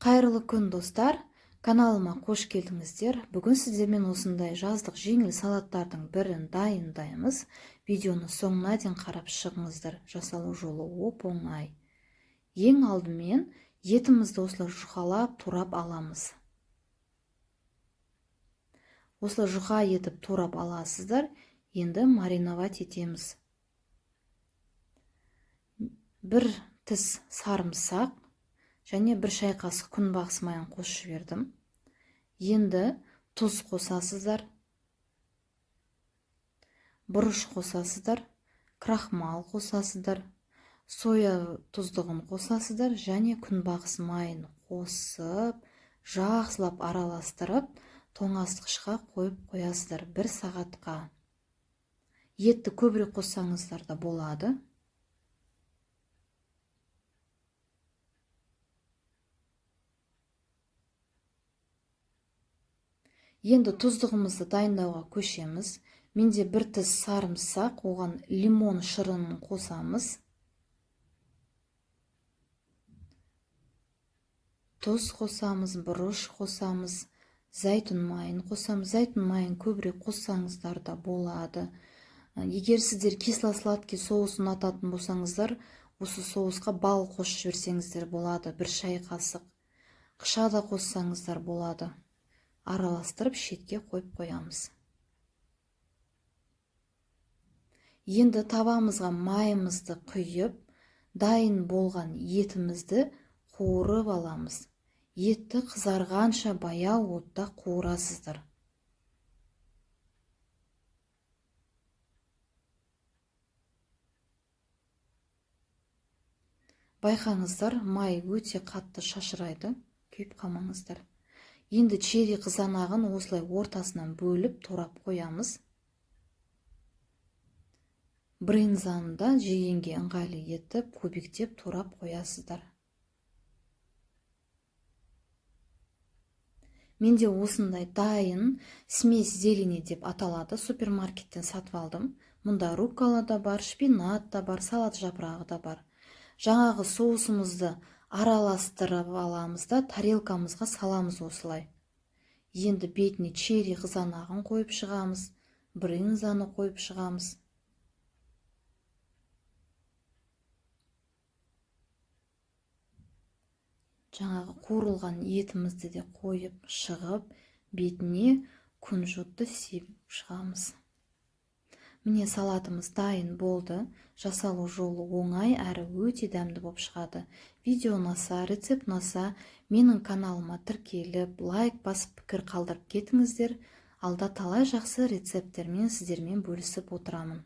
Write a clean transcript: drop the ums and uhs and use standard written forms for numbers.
Қайырлы күн достар, каналыма қош келдіңіздер. Бүгін сіздермен осындай жаздық жеңіл салаттардың бірін дайындаймыз. Видеоны соңына дейін қарап шығыңыздар. Жасалу жолы оп-оңай. Ең алдымен етімізді осылай жұқалап турап аламыз. Осылай жұқа етіп турап аласыздар. Енді мариновать етеміз. Бір тіс сарымсақ және бір шай қасық күнбағыс майын қосып жібердім. Енді тұз қосасыздар, бұрыш қосасыздар, крахмал қосасыздар, соя тұздығын қосасыздар және күнбағыс майын қосып, жақсылап араластырып, тоңазытқышқа қойып қоясыздар 1 сағатқа. Етті көбірек қоссаңыздар да болады. Енді тұздығымызды дайындауға көшеміз. Менде 1 тіс сарымсақ, оған лимон шырынын қосамыз. Тұз қосамыз, бұрыш қосамыз, зәйтүн майын қосамыз. Зәйтүн майын көбірек қоссаңыздар да болады. Егер сіздер кисло-сладкий соус ұнататын болсаңыздар, осы соусқа бал қосып жіберсеңіздер болады, 1 шай қасық. Қыша да қоссаңыздар болады. Араластырып шетке қойып қоямыз. Енді табамызға майымызды құйып, дайын болған етімізді қуырып аламыз. Етті қызарғанша баяу отта қуырасыздар. Байқаңыздар, май өте қатты шашырайды, күйіп қалмаңыздар. Енді чери қызанағын осылай ортасынан бөліп турап қоямыз. Брынзаны да жегенге ыңғайлы етіп, көбіктеп турап қоясыздар. Менде осындай дайын смесь зелени деп аталады, супермаркеттен сатып алдым. Мұнда руккола да бар, шпинат да бар, салат жапырағы да бар. Жаңағы соусымызды араластырып аламыз да тарелкамызға саламыз осылай. Енді бетіне чери қызанағын қойып шығамыз, брынзаны қойып шығамыз. Жаңағы қуырылған етімізді де қойып шығып, бетіне күнжутты себіп шығамыз. Міне салатымыз дайын болды. Жасалу жолы оңай әрі өте дәмді болып шығады. Видео ұнаса, рецепт ұнаса, менің каналыма тіркеліп, лайк басып пікір қалдырып кетіңіздер. Алда талай жақсы рецепттермен сіздермен бөлісіп отырамын.